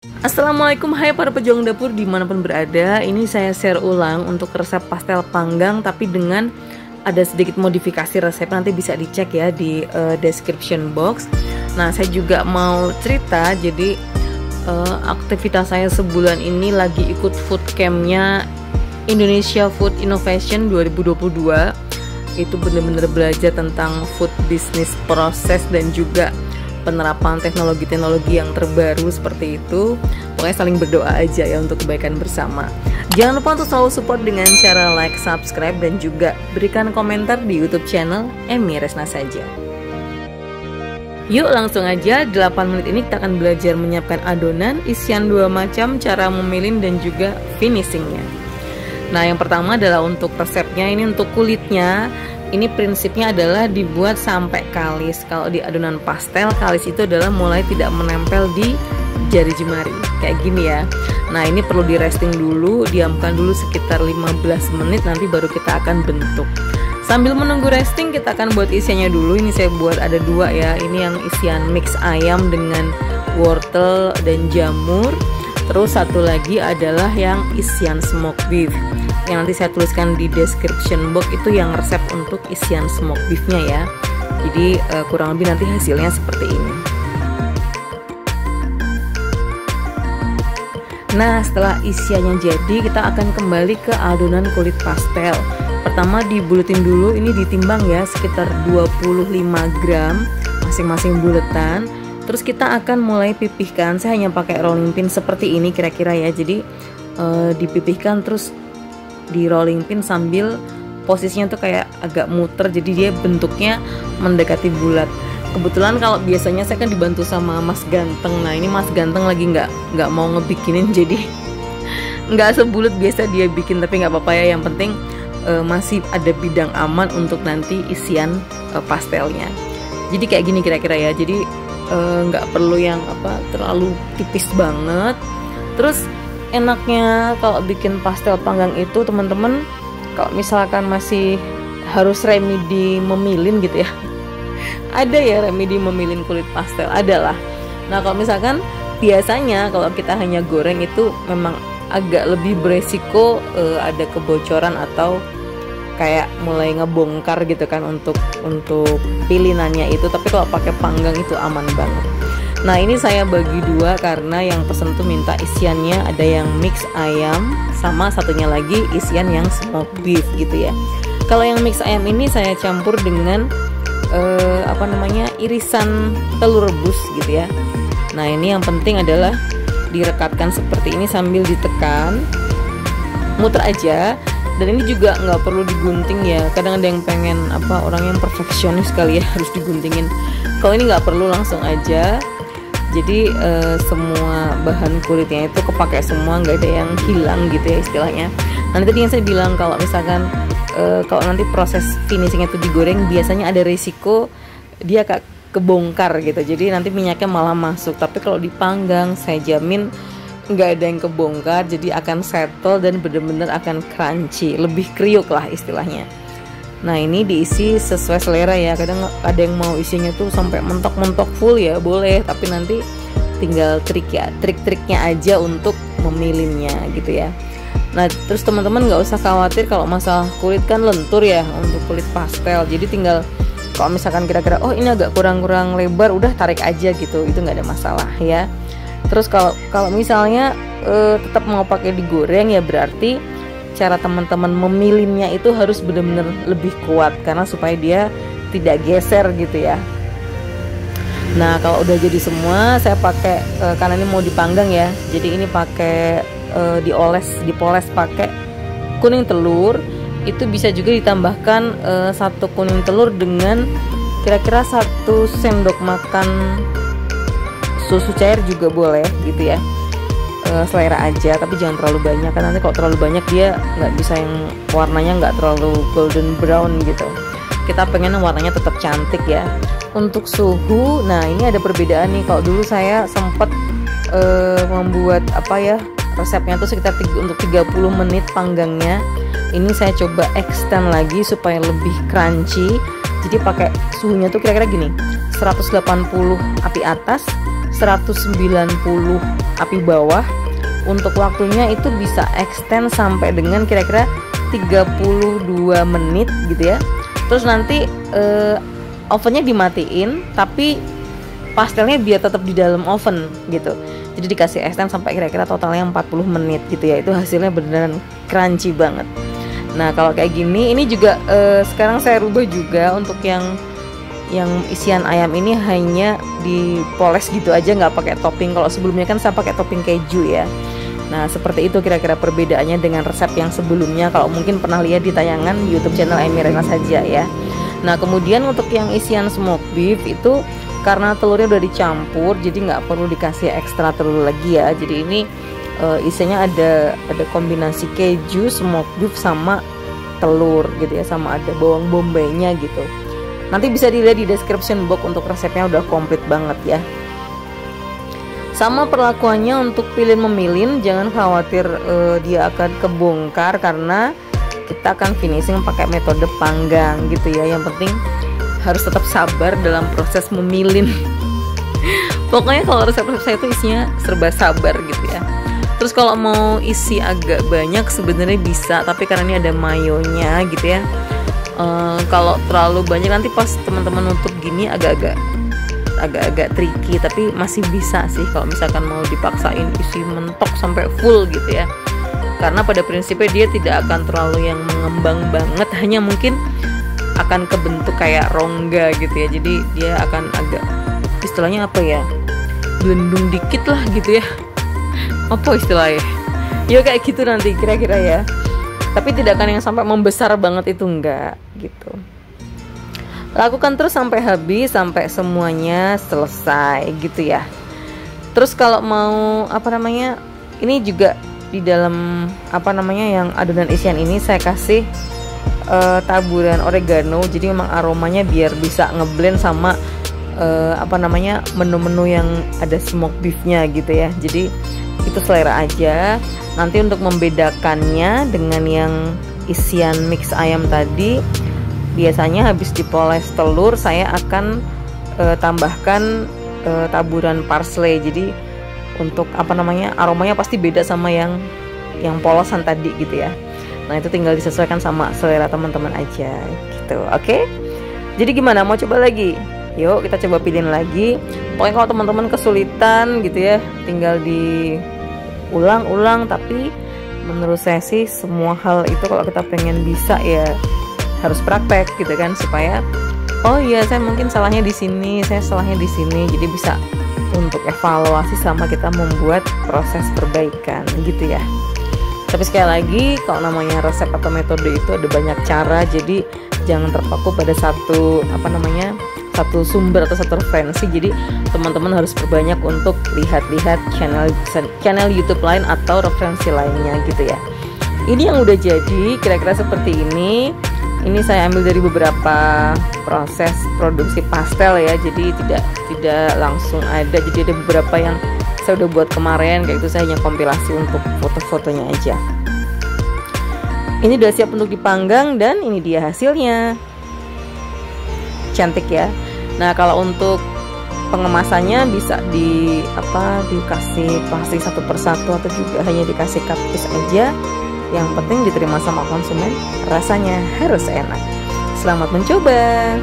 Assalamualaikum, hai para pejuang dapur dimanapun berada. Ini saya share ulang untuk resep pastel panggang, tapi dengan ada sedikit modifikasi resep. Nanti bisa dicek ya di description box. Nah, saya juga mau cerita. Jadi aktivitas saya sebulan ini lagi ikut food campnya Indonesia Food Innovation 2022. Itu benar-benar belajar tentang food business proses dan juga penerapan teknologi-teknologi yang terbaru seperti itu. Pokoknya saling berdoa aja ya untuk kebaikan bersama. Jangan lupa untuk selalu support dengan cara like, subscribe, dan juga berikan komentar di YouTube channel Emi Resna saja. Yuk langsung aja, 8 menit ini kita akan belajar menyiapkan adonan, isian 2 macam, cara memilih dan juga finishingnya. Nah, yang pertama adalah untuk resepnya. Ini untuk kulitnya. Ini prinsipnya adalah dibuat sampai kalis. Kalau di adonan pastel, kalis itu adalah mulai tidak menempel di jari jemari kayak gini ya. Nah, ini perlu di resting dulu, diamkan dulu sekitar 15 menit, nanti baru kita akan bentuk. Sambil menunggu resting, kita akan buat isiannya dulu. Ini saya buat ada 2 ya. Ini yang isian mix ayam dengan wortel dan jamur. Terus satu lagi adalah yang isian smoked beef, yang nanti saya tuliskan di description box. Itu yang resep untuk isian smoked beefnya ya. Jadi kurang lebih nanti hasilnya seperti ini. Nah, setelah isiannya jadi, kita akan kembali ke adonan kulit pastel. Pertama dibuletin dulu, ini ditimbang ya, sekitar 25 gram masing-masing buletan. Terus kita akan mulai pipihkan. Saya hanya pakai rolling pin seperti ini kira-kira ya. Jadi dipipihkan terus di rolling pin sambil posisinya tuh kayak agak muter, jadi dia bentuknya mendekati bulat. Kebetulan kalau biasanya saya kan dibantu sama Mas Ganteng. Nah, ini Mas Ganteng lagi nggak mau ngebikinin, jadi nggak sebulat biasa dia bikin, tapi nggak apa-apa ya. Yang penting masih ada bidang aman untuk nanti isian pastelnya. Jadi kayak gini kira-kira ya. Jadi nggak perlu yang terlalu tipis banget. Terus enaknya kalau bikin pastel panggang itu teman-teman, kalau misalkan masih harus remedi memilin gitu ya, ada ya remedi memilin kulit pastel, adalah. Nah, kalau misalkan biasanya kalau kita hanya goreng itu memang agak lebih beresiko ada kebocoran atau kayak mulai ngebongkar gitu kan untuk pilinannya itu. Tapi kalau pakai panggang itu aman banget. Nah, ini saya bagi 2 karena yang pesen tuh minta isiannya ada yang mix ayam sama satunya lagi isian yang smoked beef gitu ya. Kalau yang mix ayam ini saya campur dengan irisan telur rebus gitu ya. Nah, ini yang penting adalah direkatkan seperti ini sambil ditekan, muter aja. Dan ini juga nggak perlu digunting ya. Kadang ada yang pengen orang yang perfeksionis kali ya harus diguntingin. Kalau ini nggak perlu, langsung aja. Jadi semua bahan kulitnya itu kepake semua, nggak ada yang hilang gitu ya istilahnya. Nanti tadi yang saya bilang kalau misalkan kalau nanti proses finishingnya itu digoreng, biasanya ada risiko dia kebongkar gitu. Jadi nanti minyaknya malah masuk. Tapi kalau dipanggang, saya jamin nggak ada yang kebongkar, jadi akan settle dan bener-bener akan crunchy, lebih kriuk lah istilahnya. Nah, ini diisi sesuai selera ya. Kadang ada yang mau isinya tuh sampai mentok-mentok full ya, boleh, tapi nanti tinggal trik-triknya aja untuk memilinnya gitu ya. Nah, terus teman-teman nggak usah khawatir kalau masalah kulit, kan lentur ya untuk kulit pastel. Jadi tinggal kalau misalkan kira-kira ini agak kurang lebar, udah tarik aja gitu, itu nggak ada masalah ya. Terus kalau misalnya tetap mau pakai digoreng ya, berarti cara teman-teman memilinnya itu harus benar-benar lebih kuat karena supaya dia tidak geser gitu ya. Nah, kalau udah jadi semua, saya pakai karena ini mau dipanggang ya. Jadi ini pakai dipoles pakai kuning telur. Itu bisa juga ditambahkan 1 kuning telur dengan kira-kira 1 sendok makan susu cair juga boleh gitu ya. Selera aja, tapi jangan terlalu banyak, karena nanti kalau terlalu banyak dia nggak bisa, yang warnanya nggak terlalu golden brown gitu. Kita pengen warnanya tetap cantik ya. Untuk suhu, nah ini ada perbedaan nih. Kalau dulu saya sempat membuat resepnya tuh sekitar untuk 30 menit panggangnya. Ini saya coba extend lagi supaya lebih crunchy. Jadi pakai suhunya tuh kira-kira gini, 180 api atas, 190 api bawah. Untuk waktunya itu bisa extend sampai dengan kira-kira 32 menit gitu ya. Terus nanti ovennya dimatiin, tapi pastelnya biar tetap di dalam oven gitu. Jadi dikasih extend sampai kira-kira totalnya 40 menit gitu ya. Itu hasilnya beneran crunchy banget. Nah kalau kayak gini, ini juga sekarang saya rubah juga untuk yang isian ayam ini hanya dipoles gitu aja, nggak pakai topping. Kalau sebelumnya kan saya pakai topping keju ya. Nah seperti itu kira-kira perbedaannya dengan resep yang sebelumnya. Kalau mungkin pernah lihat di tayangan YouTube channel Amy Rena saja ya. Nah kemudian untuk yang isian smoked beef itu karena telurnya udah dicampur, jadi nggak perlu dikasih ekstra telur lagi ya. Jadi ini isinya ada kombinasi keju, smoked beef sama telur gitu ya, sama ada bawang bombaynya gitu. Nanti bisa dilihat di description box untuk resepnya, udah komplit banget ya. Sama perlakuannya untuk pilih memilin, jangan khawatir dia akan kebongkar karena kita akan finishing pakai metode panggang gitu ya. Yang penting harus tetap sabar dalam proses memilin. Pokoknya kalau resep-resep saya itu isinya serba sabar gitu ya. Terus kalau mau isi agak banyak sebenarnya bisa, tapi karena ini ada mayonya gitu ya. Kalau terlalu banyak nanti pas teman-teman nutup gini agak-agak tricky, tapi masih bisa sih kalau misalkan mau dipaksain isi mentok sampai full gitu ya. Karena pada prinsipnya dia tidak akan terlalu yang mengembang banget, hanya mungkin akan kebentuk kayak rongga gitu ya. Jadi dia akan agak, istilahnya apa ya, belendung dikit lah gitu ya. Apa istilahnya ya, kayak gitu nanti kira-kira ya. Tapi tidak akan yang sampai membesar banget, itu enggak gitu. Lakukan terus sampai habis, sampai semuanya selesai gitu ya. Terus kalau mau ini juga di dalam yang adonan isian ini saya kasih taburan oregano. Jadi memang aromanya biar bisa ngeblend sama menu-menu yang ada smoked beefnya gitu ya. Jadi itu selera aja. Nanti untuk membedakannya dengan yang isian mix ayam tadi, biasanya habis dipoles telur saya akan tambahkan taburan parsley. Jadi untuk aromanya pasti beda sama yang polosan tadi gitu ya. Nah itu tinggal disesuaikan sama selera teman-teman aja gitu. Oke? Jadi gimana, mau coba lagi? Yuk kita coba pilihin lagi. Pokoknya kalau teman-teman kesulitan gitu ya, tinggal diulang-ulang. Tapi menurut saya sih semua hal itu kalau kita pengen bisa ya harus praktek gitu kan, supaya oh iya saya mungkin salahnya di sini, saya salahnya di sini. Jadi bisa untuk evaluasi sama kita membuat proses perbaikan gitu ya. Tapi sekali lagi, kalau namanya resep atau metode itu ada banyak cara, jadi jangan terpaku pada satu sumber atau satu referensi. Jadi teman-teman harus perbanyak untuk lihat-lihat channel YouTube lain atau referensi lainnya gitu ya. Ini yang udah jadi kira-kira seperti ini. Ini saya ambil dari beberapa proses produksi pastel ya. Jadi tidak langsung ada. Jadi ada beberapa yang saya udah buat kemarin, kayak itu saya hanya kompilasi untuk foto-fotonya aja. Ini udah siap untuk dipanggang dan ini dia hasilnya. Cantik ya. Nah, kalau untuk pengemasannya bisa dikasih plastik satu persatu atau juga hanya dikasih cup piece aja. Yang penting diterima sama konsumen, rasanya harus enak. Selamat mencoba.